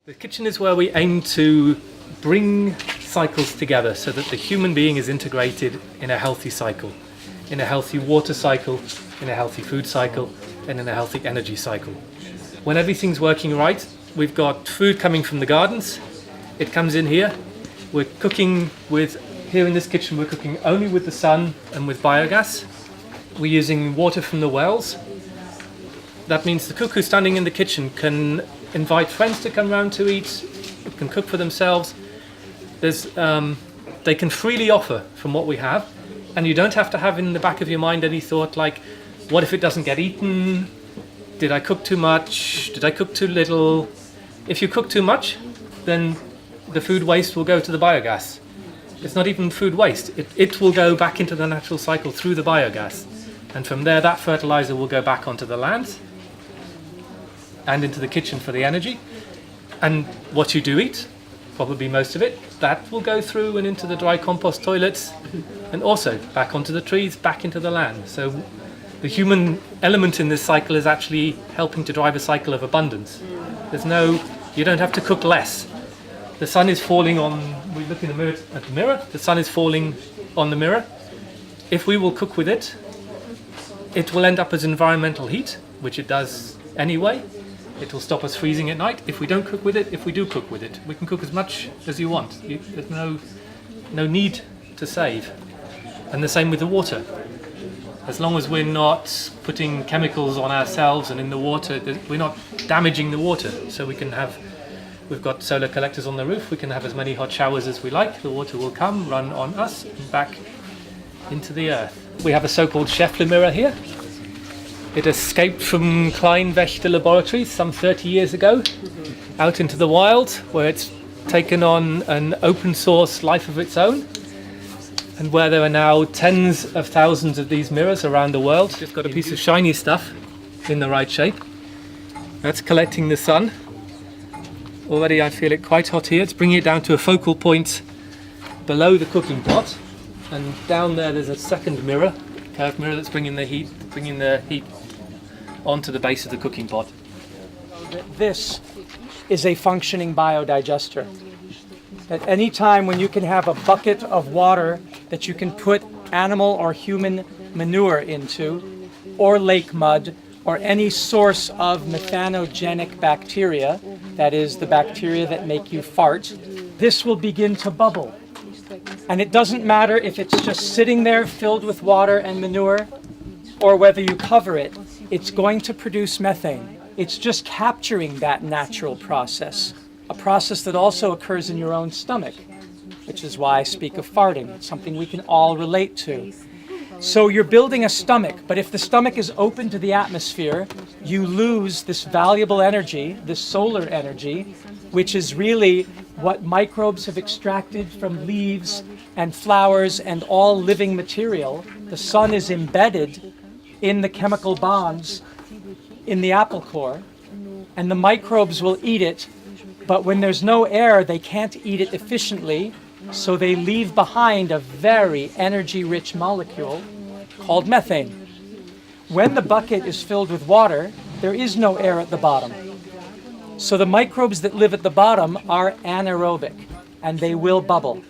The kitchen is where we aim to bring cycles together so that the human being is integrated in a healthy cycle, in a healthy water cycle, in a healthy food cycle, and in a healthy energy cycle. When everything's working right, we've got food coming from the gardens, it comes in here, we're cooking with, here in this kitchen we're cooking only with the sun and with biogas. We're using water from the wells. That means the cook who's standing in the kitchen can invite friends to come round to eat, can cook for themselves. They can freely offer from what we have, and you don't have to have in the back of your mind any thought like, what if it doesn't get eaten? Did I cook too much? Did I cook too little? If you cook too much, then the food waste will go to the biogas. It's not even food waste. It will go back into the natural cycle through the biogas. And from there, that fertilizer will go back onto the land and into the kitchen for the energy. And what you do eat, probably most of it, that will go through and into the dry compost toilets and also back onto the trees, back into the land. So the human element in this cycle is actually helping to drive a cycle of abundance. You don't have to cook less. The sun is falling on, we look in the mirror at the mirror, the sun is falling on the mirror. If we will cook with it, it will end up as environmental heat, which it does anyway. It will stop us freezing at night. If we don't cook with it, if we do cook with it, we can cook as much as you want. There's no need to save. And the same with the water. As long as we're not putting chemicals on ourselves and in the water, we're not damaging the water. So we've got solar collectors on the roof, we can have as many hot showers as we like. The water will come, run on us, and back into the earth. We have a so-called Scheffler Mirror here. It escaped from Kleinwächter laboratories some 30 years ago, out into the wild, where it's taken on an open source life of its own, and where there are now tens of thousands of these mirrors around the world. Just got a piece of shiny stuff in the right shape. That's collecting the sun. Already I feel it quite hot here. It's bringing it down to a focal point below the cooking pot, and down there's a second mirror, curved mirror, that's bringing the heat onto the base of the cooking pot. This is a functioning biodigester. At any time when you can have a bucket of water that you can put animal or human manure into, or lake mud, or any source of methanogenic bacteria, that is the bacteria that make you fart, this will begin to bubble. And it doesn't matter if it's just sitting there filled with water and manure, or whether you cover it, it's going to produce methane. It's just capturing that natural process, a process that also occurs in your own stomach, which is why I speak of farting. It's something we can all relate to. So you're building a stomach, but if the stomach is open to the atmosphere, you lose this valuable energy, this solar energy, which is really what microbes have extracted from leaves and flowers and all living material. The sun is embedded in the chemical bonds in the apple core, and the microbes will eat it, but when there's no air, they can't eat it efficiently, so they leave behind a very energy-rich molecule called methane. When the bucket is filled with water, there is no air at the bottom. So the microbes that live at the bottom are anaerobic, and they will bubble.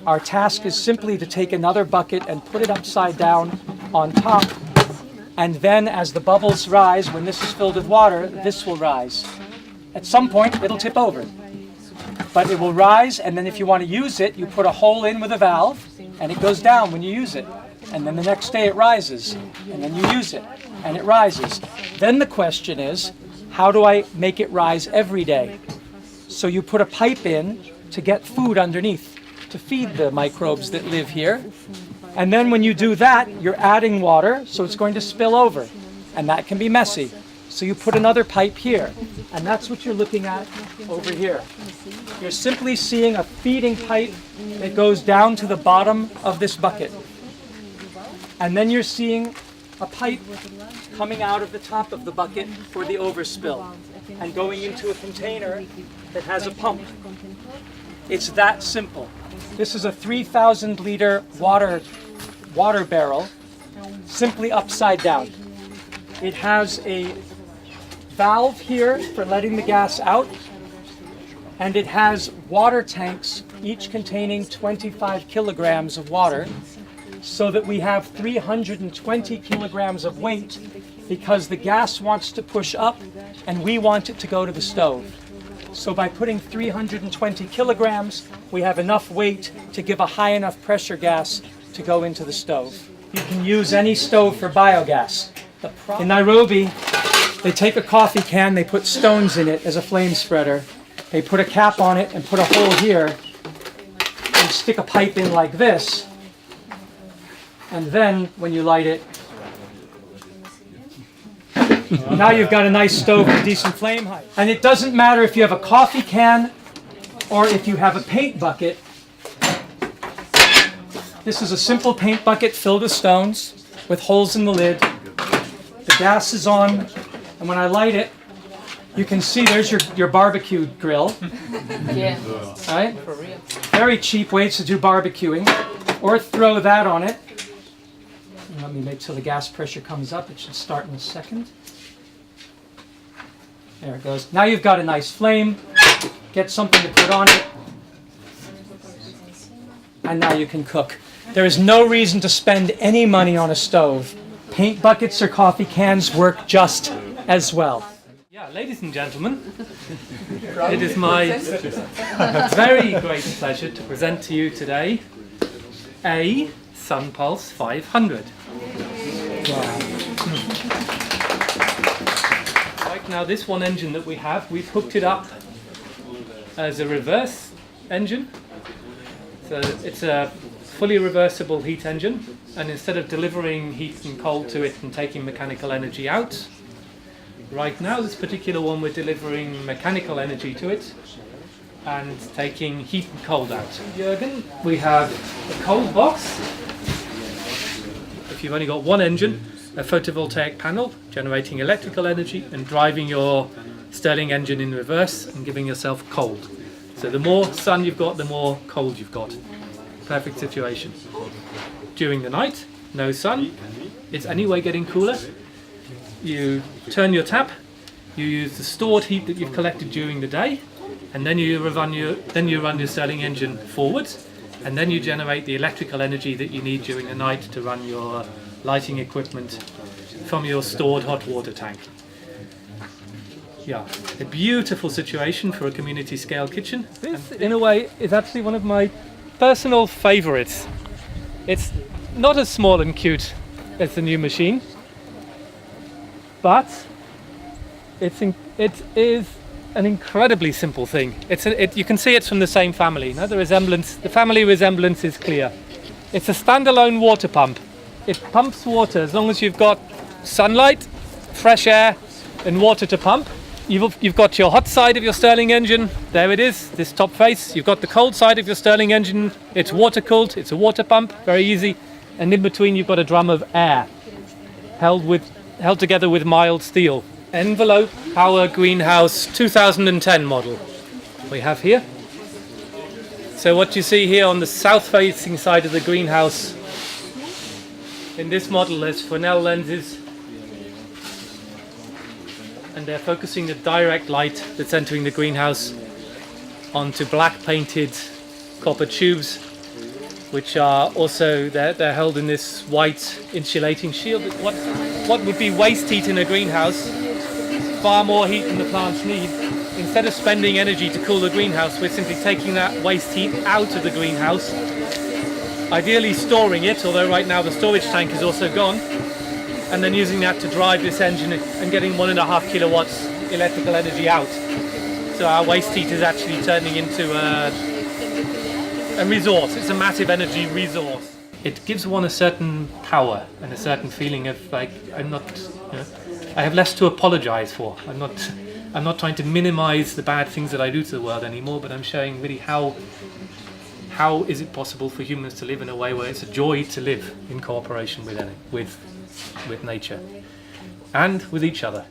Our task is simply to take another bucket and put it upside down on top, and then as the bubbles rise, when this is filled with water, this will rise. At some point, it'll tip over. But it will rise, and then if you want to use it, you put a hole in with a valve, and it goes down when you use it. And then the next day it rises, and then you use it, and it rises. Then the question is, how do I make it rise every day? So you put a pipe in to get food underneath, to feed the microbes that live here. And then when you do that, you're adding water, so it's going to spill over, and that can be messy. So you put another pipe here, and that's what you're looking at over here. You're simply seeing a feeding pipe that goes down to the bottom of this bucket. And then you're seeing a pipe coming out of the top of the bucket for the overspill and going into a container that has a pump. It's that simple. This is a 3,000 liter water barrel, simply upside down. It has a valve here for letting the gas out, and it has water tanks, each containing 25 kilograms of water, so that we have 320 kilograms of weight because the gas wants to push up and we want it to go to the stove. So by putting 320 kilograms, we have enough weight to give a high enough pressure gas to go into the stove. You can use any stove for biogas. In Nairobi, they take a coffee can, they put stones in it as a flame spreader. They put a cap on it and put a hole here and stick a pipe in like this. And then when you light it, now you've got a nice stove with decent flame height. And it doesn't matter if you have a coffee can or if you have a paint bucket. This is a simple paint bucket filled with stones with holes in the lid. The gas is on, and when I light it, you can see there's your barbecue grill. Yeah. Right? Very cheap ways to do barbecuing. Or throw that on it. Let me wait till the gas pressure comes up. It should start in a second. There it goes. Now you've got a nice flame. Get something to put on it. And now you can cook. There is no reason to spend any money on a stove. Paint buckets or coffee cans work just as well. Yeah, ladies and gentlemen, it is my very great pleasure to present to you today a SunPulse 500. Right now, this one engine that we have, we've hooked it up as a reverse engine. So it's a fully reversible heat engine, and instead of delivering heat and cold to it and taking mechanical energy out, right now this particular one we're delivering mechanical energy to it and taking heat and cold out. Jürgen, we have a cold box. If you've only got one engine, a photovoltaic panel generating electrical energy and driving your Stirling engine in reverse and giving yourself cold. So the more sun you've got, the more cold you've got. Perfect situation. During the night, no sun, it's anyway getting cooler. You turn your tap, you use the stored heat that you've collected during the day, and then you run your Stirling engine forwards, and then you generate the electrical energy that you need during the night to run your lighting equipment from your stored hot water tank. Yeah, a beautiful situation for a community scale kitchen. This, in a way, is actually one of my personal favorites. It's not as small and cute as the new machine, but it is an incredibly simple thing. You can see it's from the same family. Now the family resemblance is clear. It's a standalone water pump. It pumps water as long as you've got sunlight, fresh air, and water to pump. You've got your hot side of your Stirling engine, there it is, this top face. You've got the cold side of your Stirling engine, it's water cooled, it's a water pump, very easy. And in between you've got a drum of air, held together with mild steel. Envelope Power Greenhouse 2010 model we have here. So what you see here on the south facing side of the greenhouse, in this model there's Fresnel lenses, and they're focusing the direct light that's entering the greenhouse onto black painted copper tubes, which are also they're held in this white insulating shield. What would be waste heat in a greenhouse, far more heat than the plants need. Instead of spending energy to cool the greenhouse, we're simply taking that waste heat out of the greenhouse, ideally storing it, although right now the storage tank is also gone, and then using that to drive this engine and getting 1.5 kilowatts electrical energy out. So our waste heat is actually turning into a resource. It's a massive energy resource. It gives one a certain power and a certain feeling of like, I have less to apologize for. I'm not trying to minimize the bad things that I do to the world anymore, but I'm showing really how is it possible for humans to live in a way where it's a joy to live in cooperation with nature and with each other.